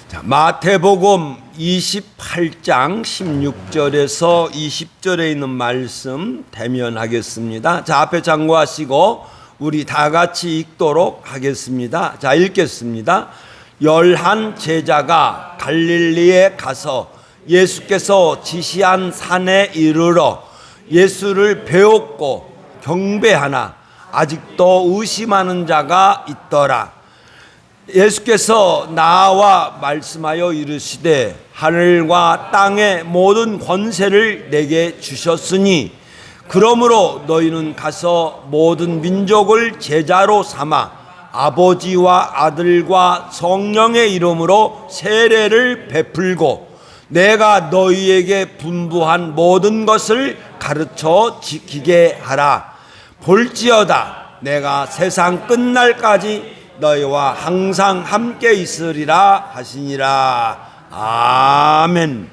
자, 마태복음 28장 16절에서 20절에 있는 말씀 대면하겠습니다. 자, 앞에 참고하시고 우리 다 같이 읽도록 하겠습니다. 자, 읽겠습니다. 11 제자가 갈릴리에 가서 예수께서 지시한 산에 이르러 예수를 배웠고 경배하나 아직도 의심하는 자가 있더라. 예수께서 나와 말씀하여 이르시되 하늘과 땅의 모든 권세를 내게 주셨으니 그러므로 너희는 가서 모든 민족을 제자로 삼아 아버지와 아들과 성령의 이름으로 세례를 베풀고 내가 너희에게 분부한 모든 것을 가르쳐 지키게 하라. 볼지어다 내가 세상 끝날까지 너희와 항상 함께 있으리라 하시니라. 아멘.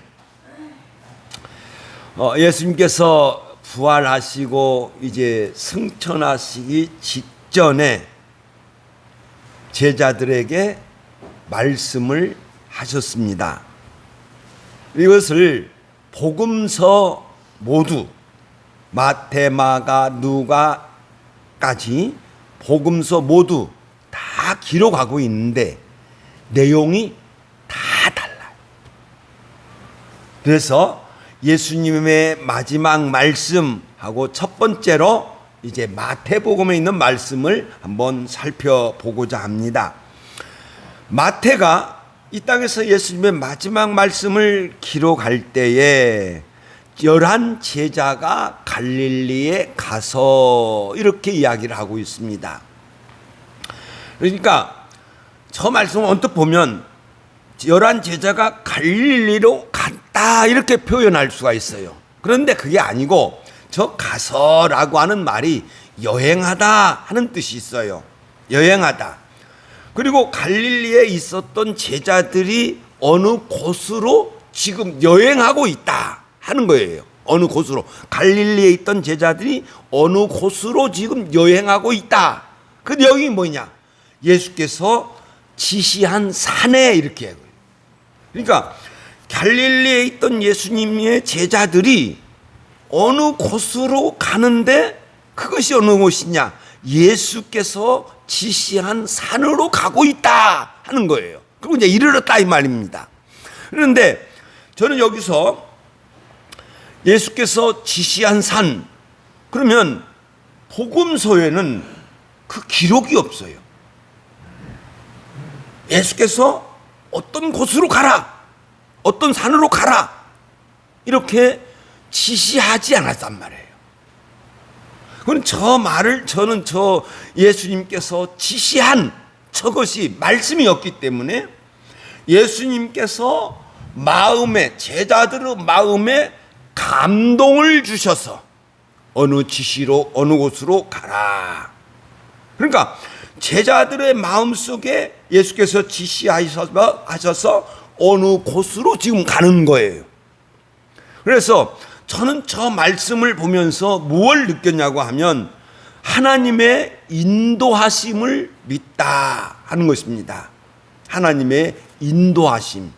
예수님께서 부활하시고 이제 승천하시기 직전에 제자들에게 말씀을 하셨습니다. 이것을 복음서 모두 마태, 마가, 누가까지 복음서 모두 다 기록하고 있는데 내용이 다 달라요. 그래서 예수님의 마지막 말씀하고 첫 번째로 이제 마태복음에 있는 말씀을 한번 살펴보고자 합니다. 마태가 이 땅에서 예수님의 마지막 말씀을 기록할 때에 11 제자가 갈릴리에 가서 이렇게 이야기를 하고 있습니다. 그러니까 저 말씀을 언뜻 보면 11 제자가 갈릴리로 갔다 이렇게 표현할 수가 있어요. 그런데 그게 아니고 저 가서라고 하는 말이 여행하다 하는 뜻이 있어요. 여행하다. 그리고 갈릴리에 있었던 제자들이 어느 곳으로 지금 여행하고 있다 하는 거예요. 어느 곳으로. 갈릴리에 있던 제자들이 어느 곳으로 지금 여행하고 있다. 그 내용이 뭐냐? 예수께서 지시한 산에 이렇게 해요. 그러니까 갈릴리에 있던 예수님의 제자들이 어느 곳으로 가는데 그것이 어느 곳이냐? 예수께서 지시한 산으로 가고 있다 하는 거예요. 그리고 이제 이르렀다 이 말입니다. 그런데 저는 여기서 예수께서 지시한 산, 그러면 복음서에는 그 기록이 없어요. 예수께서 어떤 곳으로 가라, 어떤 산으로 가라 이렇게 지시하지 않았단 말이에요. 그럼 저 말을 저는 저 예수님께서 지시한 저것이 말씀이 없기 때문에 예수님께서 마음에, 제자들의 마음에 감동을 주셔서 어느 지시로 어느 곳으로 가라. 그러니까 제자들의 마음속에 예수께서 지시하셔서 어느 곳으로 지금 가는 거예요. 그래서 저는 저 말씀을 보면서 무엇을 느꼈냐고 하면 하나님의 인도하심을 믿다 하는 것입니다. 하나님의 인도하심,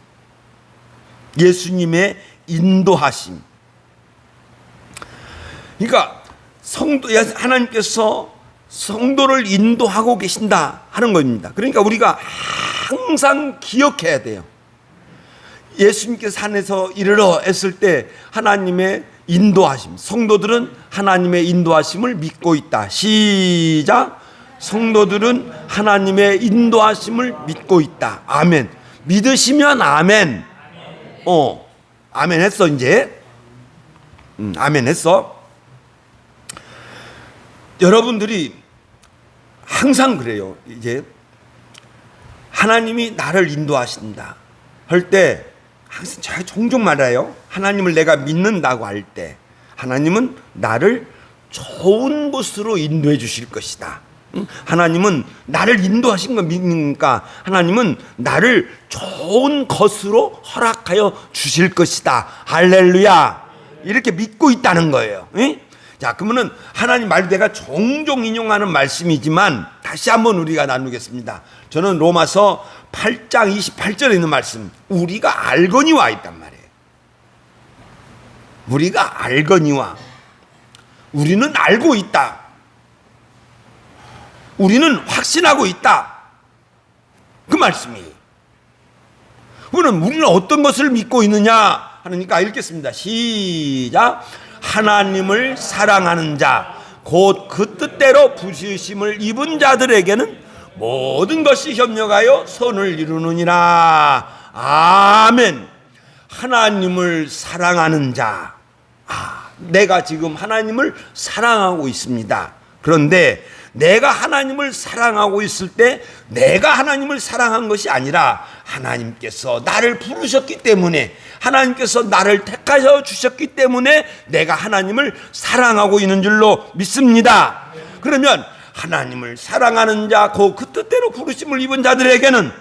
예수님의 인도하심. 그러니까 하나님께서 성도를 인도하고 계신다 하는 겁니다. 그러니까 우리가 항상 기억해야 돼요. 예수님께서 산에서 이르러 했을 때 하나님의 인도하심, 성도들은 하나님의 인도하심을 믿고 있다. 시작. 성도들은 하나님의 인도하심을 믿고 있다. 아멘. 믿으시면 아멘. 아멘 했어 이제. 아멘 했어. 여러분들이 항상 그래요. 이제 하나님이 나를 인도하신다 할 때 항상 제가 종종 말해요. 하나님을 내가 믿는다고 할 때 하나님은 나를 좋은 곳으로 인도해 주실 것이다. 하나님은 나를 인도하신 거 믿으니까 하나님은 나를 좋은 것으로 허락하여 주실 것이다. 할렐루야. 이렇게 믿고 있다는 거예요. 자, 그러면은 하나님 말 내가 종종 인용하는 말씀이지만 다시 한번 우리가 나누겠습니다. 저는 로마서 8장 28절에 있는 말씀, 우리가 알거니와 있단 말이에요. 우리가 알거니와, 우리는 알고 있다. 우리는 확신하고 있다. 그 말씀이에요. 우리는 어떤 것을 믿고 있느냐 하니까 읽겠습니다. 시작. 하나님을 사랑하는 자, 곧 그 뜻대로 부르심을 입은 자들에게는 모든 것이 협력하여 선을 이루느니라. 아멘. 하나님을 사랑하는 자. 내가 지금 하나님을 사랑하고 있습니다. 그런데 내가 하나님을 사랑하고 있을 때 내가 하나님을 사랑한 것이 아니라 하나님께서 나를 부르셨기 때문에, 하나님께서 나를 택하여 주셨기 때문에 내가 하나님을 사랑하고 있는 줄로 믿습니다. 그러면 하나님을 사랑하는 자, 그 뜻대로 부르심을 입은 자들에게는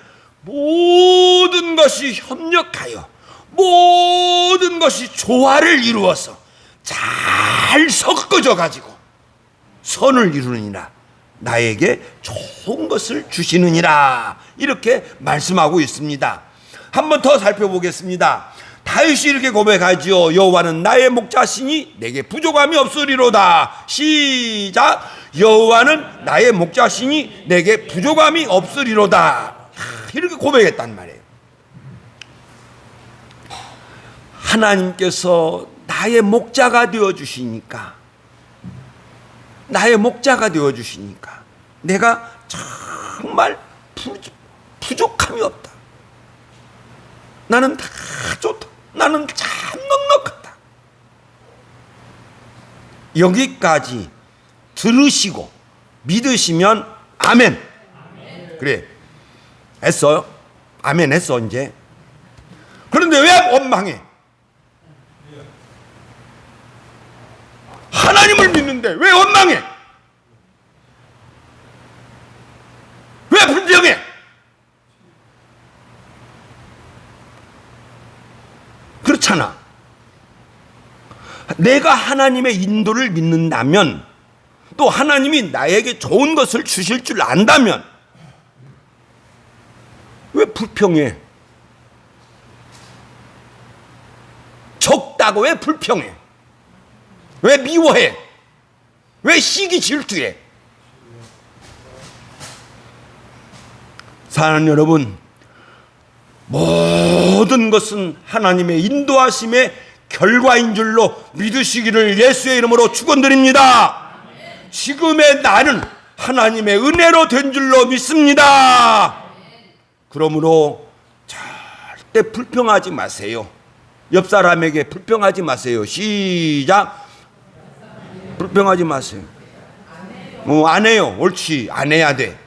모든 것이 협력하여, 모든 것이 조화를 이루어서 잘 섞어져 가지고 선을 이루느니라. 나에게 좋은 것을 주시느니라. 이렇게 말씀하고 있습니다. 한 번 더 살펴보겠습니다. 다윗이 이렇게 고백하지요. 여호와는 나의 목자시니 내게 부족함이 없으리로다. 시작. 여호와는 나의 목자시니 내게 부족함이 없으리로다. 이렇게 고백했단 말이에요. 하나님께서 나의 목자가 되어주시니까, 나의 목자가 되어주시니까 내가 정말 부족함이 없다. 나는 다 좋다. 나는 참 넉넉하다. 여기까지 들으시고 믿으시면 아멘. 그래, 했어요. 아멘 했어 이제. 그런데 왜 원망해? 하나님을 믿는데 왜 원망해? 왜 불평해? 그렇잖아. 내가 하나님의 인도를 믿는다면, 또 하나님이 나에게 좋은 것을 주실 줄 안다면 왜 불평해? 적다고 왜 불평해? 왜 미워해? 왜 시기 질투해? 사랑하는 여러분, 모든 것은 하나님의 인도하심의 결과인 줄로 믿으시기를 예수의 이름으로 축원드립니다. 지금의 나는 하나님의 은혜로 된 줄로 믿습니다. 그러므로 절대 불평하지 마세요. 옆 사람에게 불평하지 마세요. 시작. 불평하지 마세요. 안 해요. 옳지. 안 해야 돼.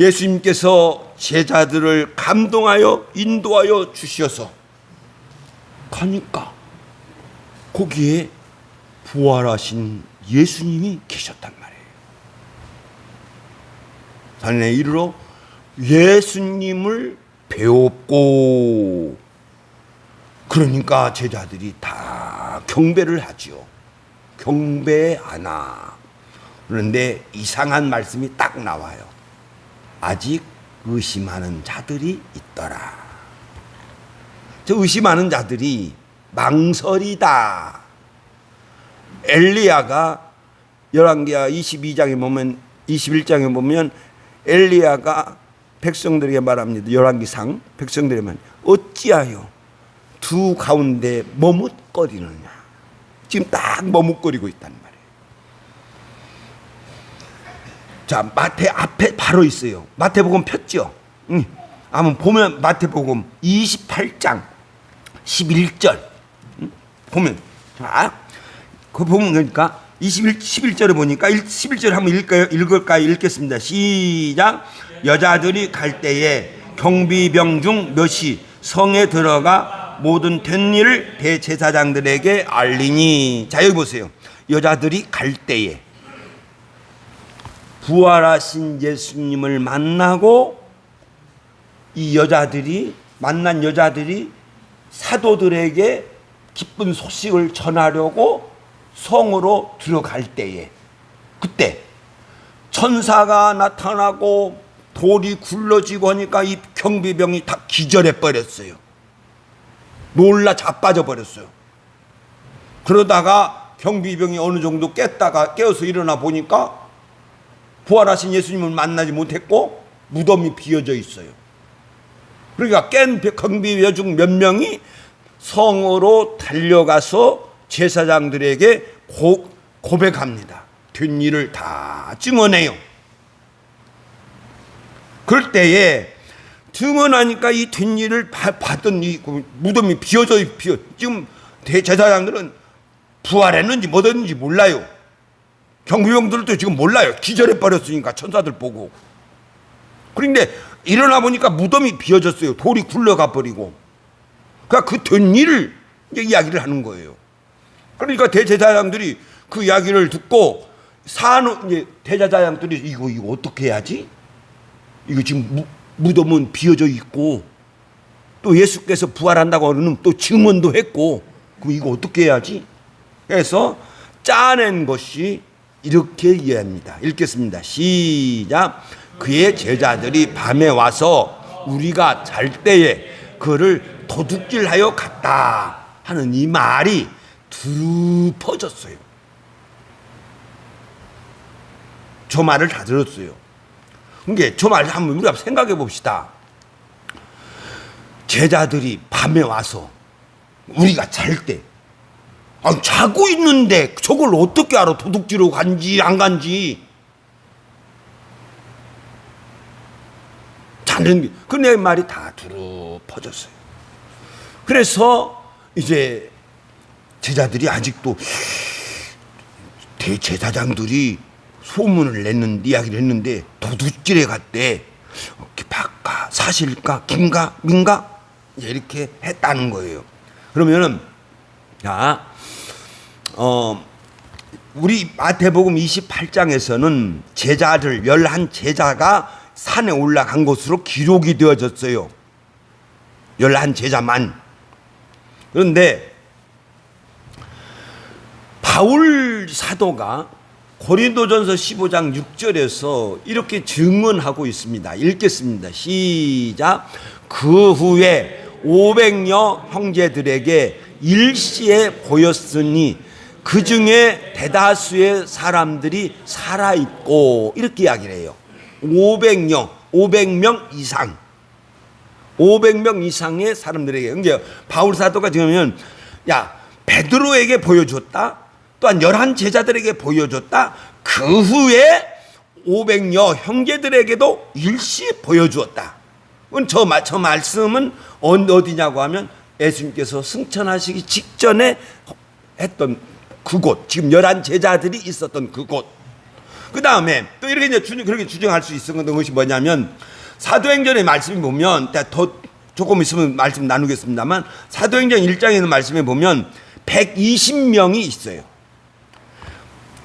예수님께서 제자들을 감동하여 인도하여 주셔서 가니까 거기에 부활하신 예수님이 계셨단 말이에요. 산에 이르러 예수님을 배웠고, 그러니까 제자들이 다 경배를 하지요. 경배하나. 그런데 이상한 말씀이 딱 나와요. 아직 의심하는 자들이 있더라. 저 의심하는 자들이 망설이다. 엘리야가 열왕기하 22장에 보면, 21장에 보면 엘리야가 백성들에게 말합니다. 열왕기상 백성들에게 말합니다. 어찌하여 두 가운데 머뭇거리느냐. 지금 딱 머뭇거리고 있단 말이에요. 자, 마태 앞에 바로 있어요. 마태복음 폈죠? 한번 보면 마태복음 28장 11절 보면, 자, 그 보면, 그러니까 11절에 보니까 11절 한번 읽을까요? 읽겠습니다. 시작. 여자들이 갈 때에 경비병 중 몇이 성에 들어가 모든 된 일을 대제사장들에게 알리니. 자, 여기 보세요. 여자들이 갈 때에 부활하신 예수님을 만나고, 이 여자들이, 만난 여자들이 사도들에게 기쁜 소식을 전하려고 성으로 들어갈 때에, 그때 천사가 나타나고 돌이 굴러지고 하니까 이 경비병이 다 기절해 버렸어요. 놀라 자빠져 버렸어요. 그러다가 경비병이 어느 정도 깨어서 일어나 보니까 부활하신 예수님을 만나지 못했고 무덤이 비어져 있어요. 그러니까 깬 경비병 중 몇 명이 성으로 달려가서 제사장들에게 고백합니다. 된 일을 다 증언해요. 그럴 때에 증언하니까 이 된 일을 받던 이 무덤이 비어져 지금 제사장들은 부활했는지 뭐든지 몰라요. 경비병들도 지금 몰라요. 기절해 버렸으니까 천사들 보고. 그런데 일어나 보니까 무덤이 비어졌어요. 돌이 굴러가 버리고. 그러니까 그 된 일을 이제 이야기를 하는 거예요. 그러니까 대제사장들이 그 이야기를 듣고 이제 대제사장들이 이거 어떻게 해야지? 이거 지금 무덤은 비어져 있고 또 예수께서 부활한다고 하는 또 증언도 했고 그럼 이거 어떻게 해야지? 그래서 짜낸 것이 이렇게 이해합니다. 읽겠습니다. 시작. 그의 제자들이 밤에 와서 우리가 잘 때에 그를 도둑질하여 갔다 하는 이 말이 두루 퍼졌어요. 저 말을 다 들었어요. 그러니까 저 말을 한번 우리가 생각해 봅시다. 제자들이 밤에 와서 우리가 잘 때 자고 있는데 저걸 어떻게 알아? 도둑질하고 간지 안 간지. 자는 그 내 말이 다 두루 퍼졌어요. 그래서 이제 제자들이 아직도 대제사장들이 소문을 냈는데 이야기를 했는데 도둑질에 갔대. 바까 사실까 김가 민가 이렇게 했다는 거예요. 그러면은 자, 우리 마태복음 28장에서는 제자들 11제자가 산에 올라간 것으로 기록이 되어졌어요. 11제자만. 그런데 바울 사도가 고린도전서 15장 6절에서 이렇게 증언하고 있습니다. 읽겠습니다. 시작. 그 후에 500여 형제들에게 일시에 보였으니 그 중에 대다수의 사람들이 살아있고 이렇게 이야기를 해요. 500명 이상. 500명 이상의 사람들에게. 그러니까 바울 사도가 지금 베드로에게 보여줬다. 또한 11제자들에게 보여줬다. 그 후에 500여 형제들에게도 일시 보여주었다. 저 말씀은 어디냐고 하면 예수님께서 승천하시기 직전에 했던 그곳, 지금 11제자들이 있었던 그곳. 그 다음에 또 이렇게 이제 그렇게 주장할 수 있었던 것이 뭐냐면 사도행전의 말씀이 보면 더 조금 있으면 말씀 나누겠습니다만 사도행전 1장에 있는 말씀에 보면 120명이 있어요.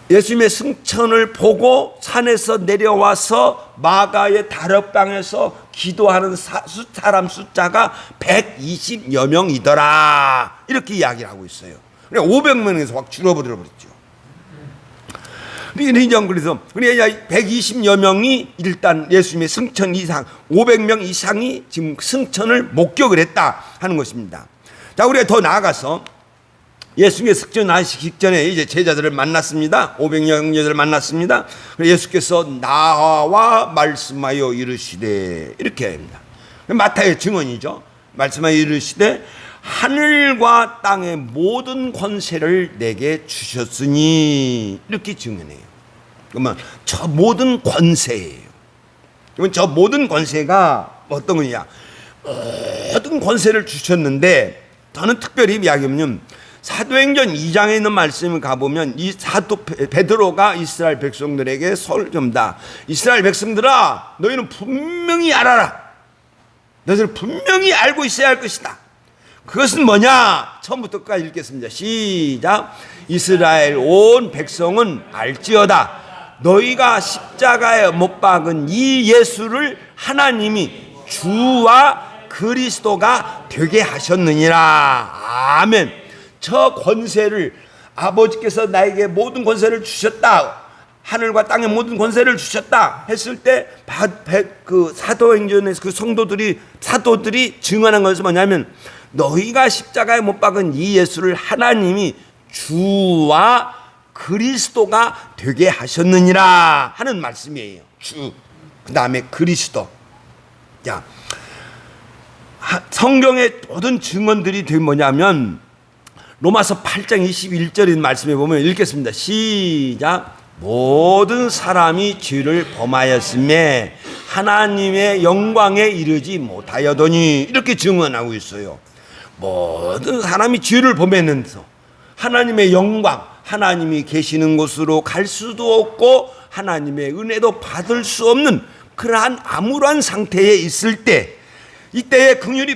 예수님의 승천을 보고 산에서 내려와서 마가의 다락방에서 기도하는 사람 숫자가 120여 명이더라. 이렇게 이야기를 하고 있어요. 500명에서 확 줄어들어 버렸죠. 그래서 120여 명이 일단 예수님의 승천 이상, 500명 이상이 지금 승천을 목격을 했다 하는 것입니다. 자, 우리가 더 나아가서 예수님의 승천하시기 직전에 이제 제자들을 만났습니다. 500여 형제들을 만났습니다. 예수께서 나와 말씀하여 이르시되 이렇게 합니다. 마태의 증언이죠. 말씀하여 이르시되 하늘과 땅의 모든 권세를 내게 주셨으니 이렇게 증언해요. 그러면 저 모든 권세예요. 그러면 저 모든 권세가 어떤 거냐? 모든 권세를 주셨는데 저는 특별히 이야기하면 사도행전 2장에 있는 말씀을 가보면 이 사도 베드로가 이스라엘 백성들에게 설정다. 이스라엘 백성들아, 너희는 분명히 알아라. 너희들 분명히 알고 있어야 할 것이다. 그것은 뭐냐? 처음부터까지 읽겠습니다. 시작. 이스라엘 온 백성은 알지어다. 너희가 십자가에 못 박은 이 예수를 하나님이 주와 그리스도가 되게 하셨느니라. 아멘. 저 권세를 아버지께서 나에게 모든 권세를 주셨다, 하늘과 땅의 모든 권세를 주셨다 했을 때 그 사도행전에서 그 사도들이 증언한 것은 뭐냐면, 너희가 십자가에 못 박은 이 예수를 하나님이 주와 그리스도가 되게 하셨느니라 하는 말씀이에요. 주, 그 다음에 그리스도. 자, 성경의 모든 증언들이 되게 뭐냐면, 로마서 8장 21절인 말씀에 보면 읽겠습니다. 시작. 모든 사람이 죄를 범하였음에 하나님의 영광에 이르지 못하여더니, 이렇게 증언하고 있어요. 모든 사람이 죄를 범했는데도 하나님의 영광, 하나님이 계시는 곳으로 갈 수도 없고 하나님의 은혜도 받을 수 없는 그러한 암울한 상태에 있을 때, 이때에 긍휼이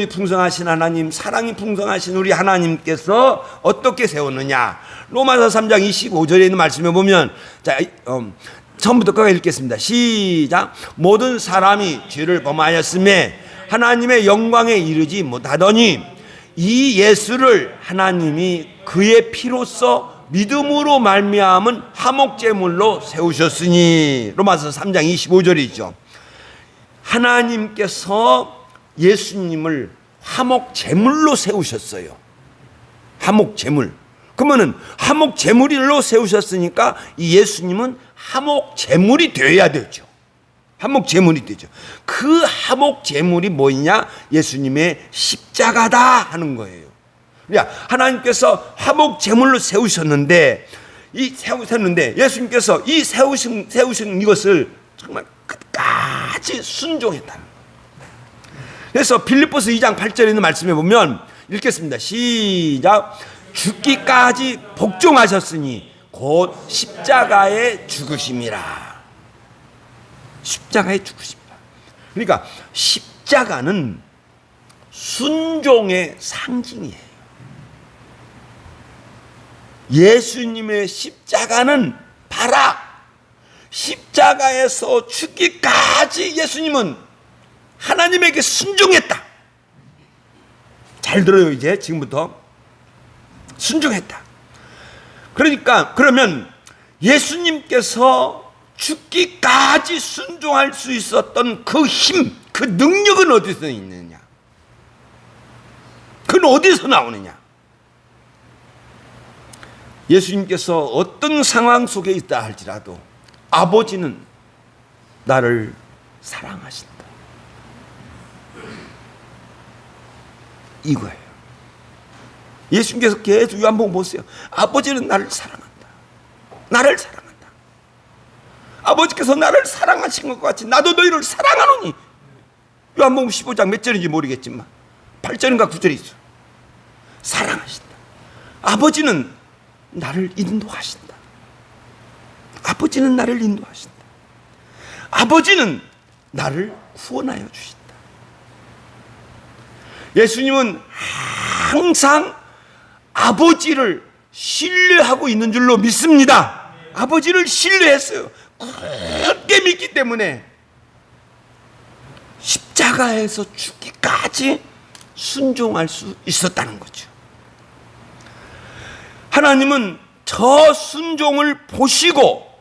풍성하신 하나님, 사랑이 풍성하신 우리 하나님께서 어떻게 세웠느냐. 로마서 3장 25절에 있는 말씀에 보면, 자, 처음부터 끝까지 읽겠습니다. 시작. 모든 사람이 죄를 범하였음에 하나님의 영광에 이르지 못하더니 이 예수를 하나님이 그의 피로써 믿음으로 말미암은 화목제물로 세우셨으니. 로마서 3장 25절이죠. 하나님께서 예수님을 화목제물로 세우셨어요. 화목제물. 그러면은 화목제물로 세우셨으니까 이 예수님은 화목제물이 되어야 되죠. 화목제물이 되죠. 그 화목제물이 뭐냐? 예수님의 십자가다 하는 거예요. 그러니까 하나님께서 화목제물로 세우셨는데, 예수님께서 이 세우신 이것을 정말 끝까지 순종했다. 그래서 빌립보서 2장 8절에 있는 말씀에 보면 읽겠습니다. 시작. 죽기까지 복종하셨으니 곧 십자가에 죽으심이라. 십자가에 죽으심이라. 그러니까 십자가는 순종의 상징이에요. 예수님의 십자가는 봐라, 십자가에서 죽기까지 예수님은 하나님에게 순종했다. 잘 들어요. 이제 지금부터 순종했다. 그러니까 그러면 예수님께서 죽기까지 순종할 수 있었던 그 힘, 그 능력은 어디서 있느냐? 그건 어디서 나오느냐? 예수님께서 어떤 상황 속에 있다 할지라도 아버지는 나를 사랑하신다. 이거예요. 예수님께서 계속 요한복음 보세요. 아버지는 나를 사랑한다. 나를 사랑한다. 아버지께서 나를 사랑하신 것 같이 나도 너희를 사랑하노니. 요한복음 15장 몇 절인지 모르겠지만 8절인가 9절이 있어요. 사랑하신다. 아버지는 나를 인도하신다. 아버지는 나를 인도하신다. 아버지는 나를 구원하여 주신다. 예수님은 항상 아버지를 신뢰하고 있는 줄로 믿습니다. 아버지를 신뢰했어요. 굳게 믿기 때문에 십자가에서 죽기까지 순종할 수 있었다는 거죠. 하나님은 저 순종을 보시고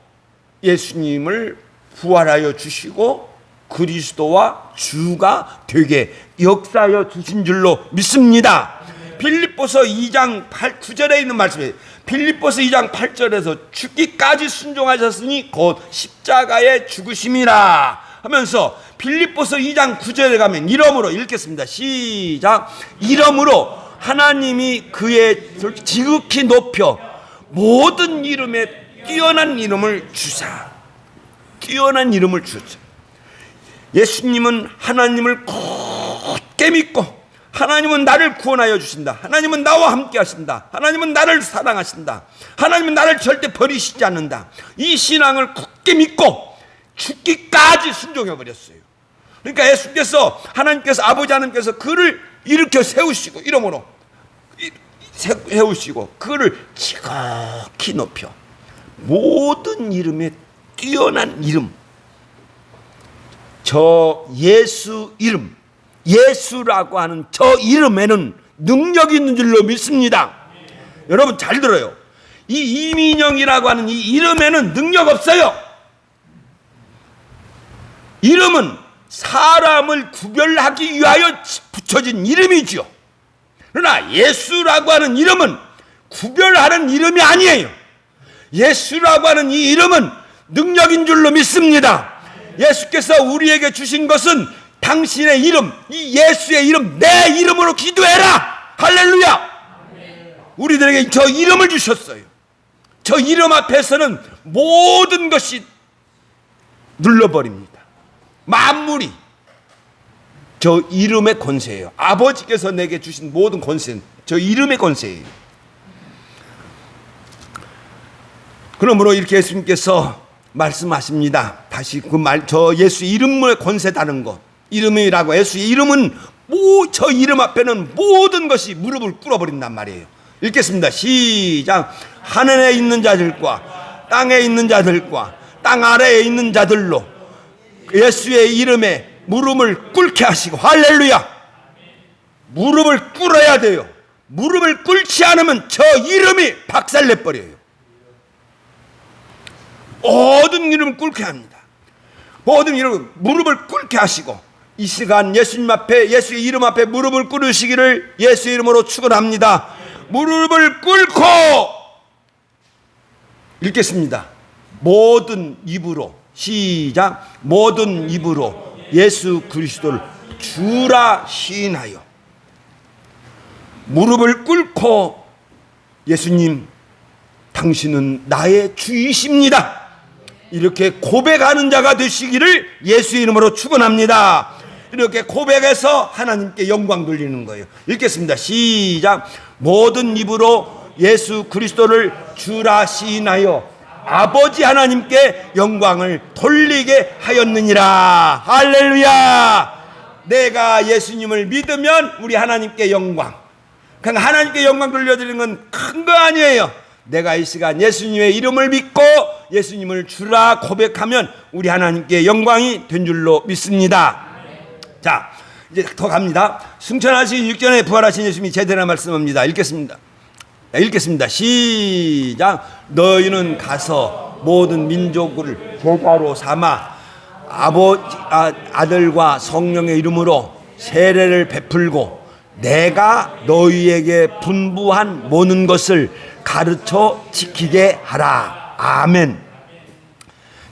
예수님을 부활하여 주시고 그리스도와 주가 되게 역사하여 주신 줄로 믿습니다. 빌립보서 2장 9절에 있는 말씀이에요. 빌립보서 2장 8절에서 죽기까지 순종하셨으니 곧 십자가에 죽으심이라 하면서 빌립보서 2장 9절에 가면 이러므로 읽겠습니다. 시작. 이러므로 하나님이 그의 지극히 높여 모든 이름에 뛰어난 이름을 주사. 뛰어난 이름을 주사. 예수님은 하나님을 굳게 믿고 하나님은 나를 구원하여 주신다. 하나님은 나와 함께 하신다. 하나님은 나를 사랑하신다. 하나님은 나를 절대 버리시지 않는다. 이 신앙을 굳게 믿고 죽기까지 순종해 버렸어요. 그러니까 예수님께서 하나님께서 아버지 하나님께서 그를 일으켜 세우시고 이러므로 세우시고 그를 지극히 높여 모든 이름에 뛰어난 이름, 저 예수 이름, 예수라고 하는 저 이름에는 능력이 있는 줄로 믿습니다. 여러분 잘 들어요. 이 이민영이라고 하는 이 이름에는 능력 없어요. 이름은 사람을 구별하기 위하여 붙여진 이름이지요. 그러나 예수라고 하는 이름은 구별하는 이름이 아니에요. 예수라고 하는 이 이름은 능력인 줄로 믿습니다. 예수께서 우리에게 주신 것은 당신의 이름, 이 예수의 이름, 내 이름으로 기도해라. 할렐루야. 우리들에게 저 이름을 주셨어요. 저 이름 앞에서는 모든 것이 눌러버립니다. 만물이 저 이름의 권세예요. 아버지께서 내게 주신 모든 권세는 저 이름의 권세예요. 그러므로 이렇게 예수님께서 말씀하십니다. 다시 그 말, 저 예수 이름의 권세다는 것, 이름이라고, 예수의 이름은 저 이름 앞에는 모든 것이 무릎을 꿇어버린단 말이에요. 읽겠습니다. 시작. 하늘에 있는 자들과 땅에 있는 자들과 땅 아래에 있는 자들로 예수의 이름에 무릎을 꿇게 하시고. 할렐루야. 무릎을 꿇어야 돼요. 무릎을 꿇지 않으면 저 이름이 박살내버려요. 모든 이름을 꿇게 합니다. 모든 이름을 무릎을 꿇게 하시고, 이 시간 예수님 앞에, 예수의 이름 앞에 무릎을 꿇으시기를 예수의 이름으로 축원합니다. 무릎을 꿇고 읽겠습니다. 모든 입으로, 시작. 모든 입으로 예수 그리스도를 주라 시인하여. 무릎을 꿇고 예수님, 당신은 나의 주이십니다. 이렇게 고백하는 자가 되시기를 예수의 이름으로 축원합니다. 이렇게 고백해서 하나님께 영광 돌리는 거예요. 읽겠습니다. 시작. 모든 입으로 예수 그리스도를 주라 시인하여 아버지 하나님께 영광을 돌리게 하였느니라. 할렐루야. 내가 예수님을 믿으면 우리 하나님께 영광, 그냥 하나님께 영광 돌려드리는 건 큰 거 아니에요. 내가 이 시간 예수님의 이름을 믿고 예수님을 주라 고백하면 우리 하나님께 영광이 된 줄로 믿습니다. 자, 이제 더 갑니다. 승천하신 육전에 부활하신 예수님이 제대로 말씀합니다. 읽겠습니다. 읽겠습니다. 시작. 너희는 가서 모든 민족을 제자로 삼아 아들과 성령의 이름으로 세례를 베풀고 내가 너희에게 분부한 모든 것을 가르쳐 지키게 하라. 아멘.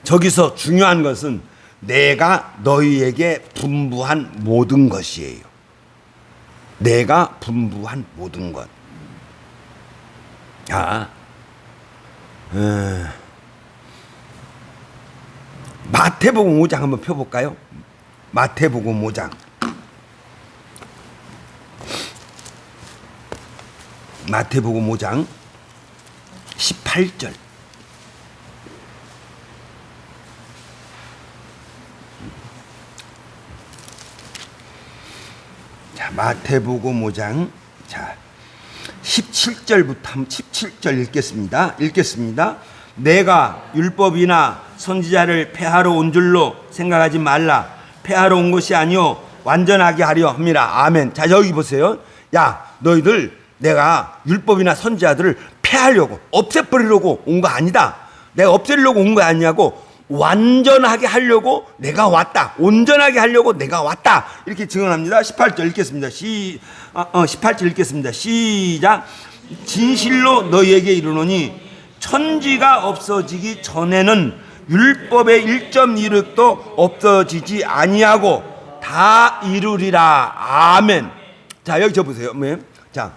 저기서 중요한 것은 내가 너희에게 분부한 모든 것이에요. 내가 분부한 모든 것. 마태복음 5장 한번 펴볼까요? 마태복음 5장. 마태복음 5장 18절. 자, 마태복음 5장, 자, 17절부터 17절 읽겠습니다. 읽겠습니다. 내가 율법이나 선지자를 폐하러 온 줄로 생각하지 말라. 폐하러 온 것이 아니요 완전하게 하려 함이라. 아멘. 자, 여기 보세요. 야, 너희들 내가 율법이나 선지자들을 폐하려고, 없애버리려고 온 거 아니다. 내가 없애려고 온 거 아니냐고, 완전하게 하려고 내가 왔다. 온전하게 하려고 내가 왔다. 이렇게 증언합니다. 18절 읽겠습니다. 18절 읽겠습니다. 시작. 진실로 너희에게 이르노니 천지가 없어지기 전에는 율법의 1.1획도 없어지지 아니하고 다 이루리라. 아멘. 자, 여기 저 보세요. 자,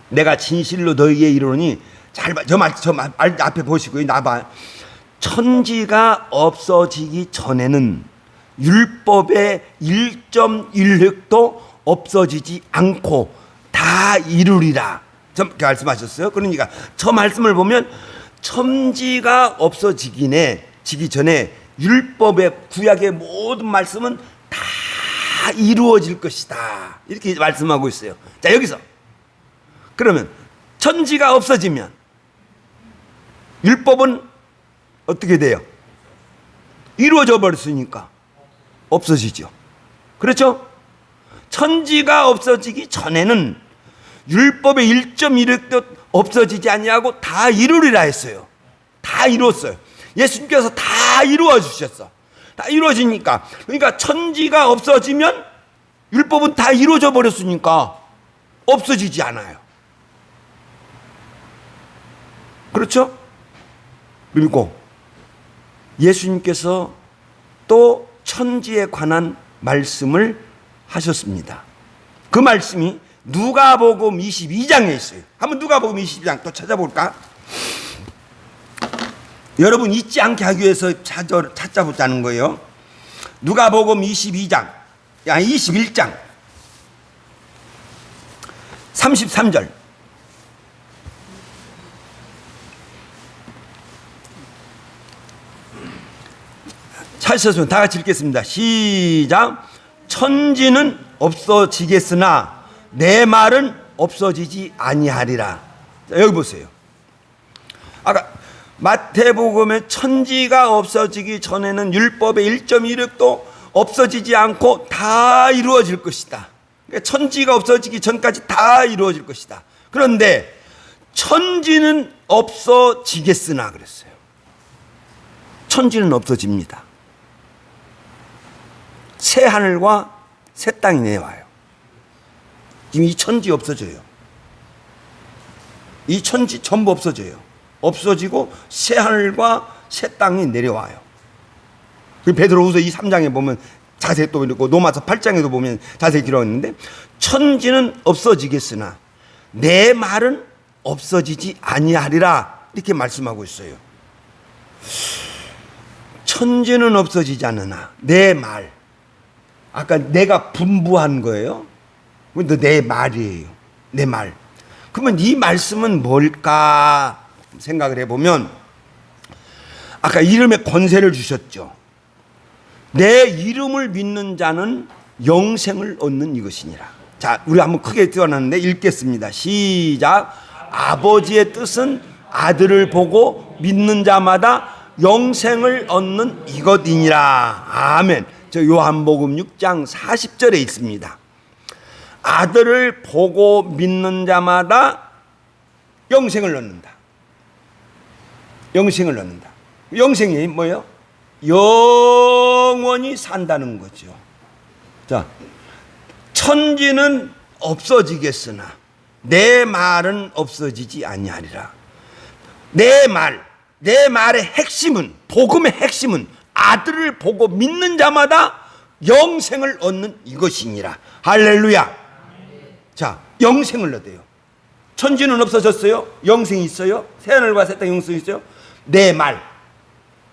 내가 진실로 너희에게 이르노니, 잘 봐. 저 말 앞에 보시고요. 나봐. 천지가 없어지기 전에는 율법의 1.1획도 없어지지 않고 다 이루리라. 저렇게 말씀하셨어요. 그러니까 저 말씀을 보면 천지가 없어지기 전에 율법의, 구약의 모든 말씀은 다 이루어질 것이다. 이렇게 말씀하고 있어요. 자, 여기서 그러면 천지가 없어지면 율법은 어떻게 돼요? 이루어져 버렸으니까 없어지죠. 그렇죠? 천지가 없어지기 전에는 율법의 1.1획도 없어지지 아니하고 다 이루리라 했어요. 다 이루었어요. 예수님께서 다 이루어 주셨어. 다 이루어지니까, 그러니까 천지가 없어지면 율법은 다 이루어져 버렸으니까 없어지지 않아요. 그렇죠? 그리고 예수님께서 또 천지에 관한 말씀을 하셨습니다. 그 말씀이 누가복음 22장에 있어요. 한번 누가복음 22장 또 찾아볼까? 여러분 잊지 않게 하기 위해서 찾아보자는 거예요. 누가복음 22장, 21장 33절. 찾으셨으면 다 같이 읽겠습니다. 시작. 천지는 없어지겠으나 내 말은 없어지지 아니하리라. 자, 여기 보세요. 아까 마태복음에 천지가 없어지기 전에는 율법의 1.16도 없어지지 않고 다 이루어질 것이다. 그러니까 천지가 없어지기 전까지 다 이루어질 것이다. 그런데 천지는 없어지겠으나 그랬어요. 천지는 없어집니다. 새 하늘과 새 땅이 내려와요. 지금 이 천지 없어져요. 이 천지 전부 없어져요. 없어지고 새 하늘과 새 땅이 내려와요. 베드로후서 3장에 보면 자세히 또 읽고 로마서 8장에도 보면 자세히 기록했는데 천지는 없어지겠으나 내 말은 없어지지 아니하리라 이렇게 말씀하고 있어요. 천지는 없어지지 않으나 내 말, 아까 내가 분부한 거예요. 근데 내 말이에요. 내 말. 그러면 이 말씀은 뭘까 생각을 해보면 아까 이름에 권세를 주셨죠. 내 이름을 믿는 자는 영생을 얻는 이것이니라. 자, 우리 한번 크게 띄워놨는데 읽겠습니다. 시작. 아버지의 뜻은 아들을 보고 믿는 자마다 영생을 얻는 이것이니라. 아멘. 저 요한복음 6장 40절에 있습니다. 아들을 보고 믿는 자마다 영생을 얻는다. 영생을 얻는다. 영생이 뭐예요? 영원히 산다는 거죠. 자, 천지는 없어지겠으나 내 말은 없어지지 아니하리라. 내 말의 핵심은, 복음의 핵심은 아들을 보고 믿는 자마다 영생을 얻는 이것이니라. 할렐루야. 자, 영생을 얻어요. 천지는 없어졌어요. 영생이 있어요. 새하늘과 새 땅 영생이 있어요. 내 말,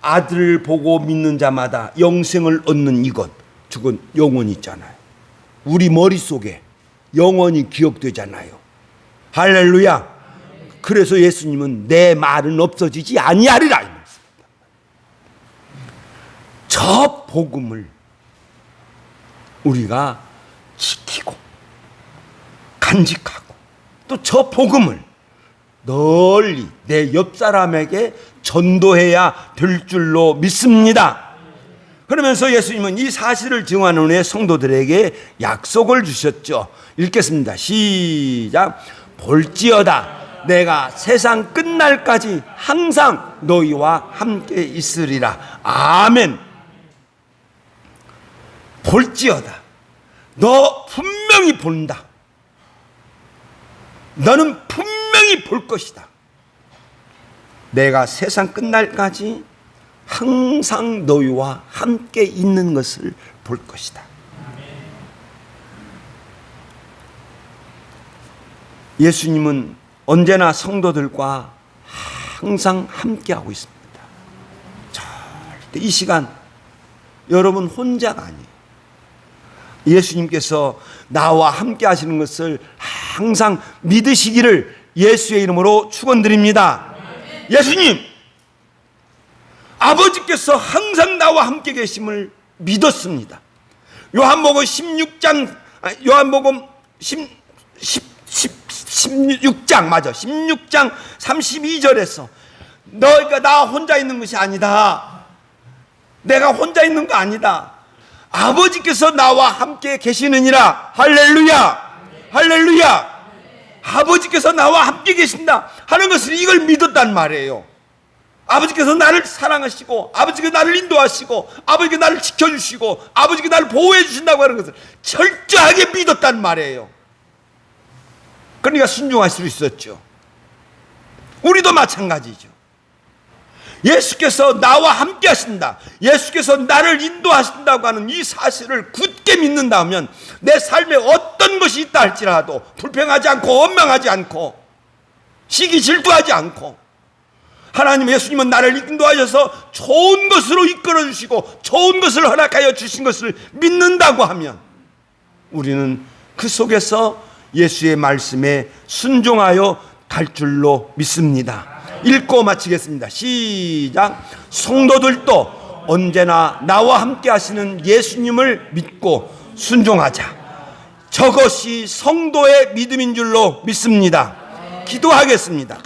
아들을 보고 믿는 자마다 영생을 얻는 이것, 그건 영원히 있잖아요. 우리 머릿속에 영원히 기억되잖아요. 할렐루야. 그래서 예수님은 내 말은 없어지지 아니하리라 이 말씀입니다. 저 복음을 우리가 지키고 간직하고 또 저 복음을 널리 내 옆 사람에게 전도해야 될 줄로 믿습니다. 그러면서 예수님은 이 사실을 증언하는 후에 성도들에게 약속을 주셨죠. 읽겠습니다. 시작. 볼지어다 내가 세상 끝날까지 항상 너희와 함께 있으리라. 아멘. 볼지어다. 너 분명히 본다. 너는 분명히 볼 것이다. 내가 세상 끝날까지 항상 너희와 함께 있는 것을 볼 것이다. 예수님은 언제나 성도들과 항상 함께하고 있습니다. 절대 이 시간 여러분 혼자가 아니에요. 예수님께서 나와 함께 하시는 것을 항상 믿으시기를 예수의 이름으로 축원드립니다. 예수님, 아버지께서 항상 나와 함께 계심을 믿었습니다. 요한복음 16장 요한복음 16장 맞아. 16장 32절에서 너희가 나 혼자 있는 것이 아니다. 내가 혼자 있는 거 아니다. 아버지께서 나와 함께 계시느니라. 할렐루야. 할렐루야. 아버지께서 나와 함께 계신다 하는 것을 이걸 믿었단 말이에요. 아버지께서 나를 사랑하시고 아버지께서 나를 인도하시고 아버지께서 나를 지켜주시고 아버지께서 나를 보호해 주신다고 하는 것을 철저하게 믿었단 말이에요. 그러니까 순종할 수 있었죠. 우리도 마찬가지죠. 예수께서 나와 함께 하신다, 예수께서 나를 인도하신다고 하는 이 사실을 굳게 믿는다면 내 삶에 어떤 것이 있다 할지라도 불평하지 않고 원망하지 않고 시기 질투하지 않고, 하나님 예수님은 나를 인도하셔서 좋은 것으로 이끌어 주시고 좋은 것을 허락하여 주신 것을 믿는다고 하면 우리는 그 속에서 예수의 말씀에 순종하여 갈 줄로 믿습니다. 읽고 마치겠습니다. 시작. 성도들도 언제나 나와 함께 하시는 예수님을 믿고 순종하자. 저것이 성도의 믿음인 줄로 믿습니다. 기도하겠습니다.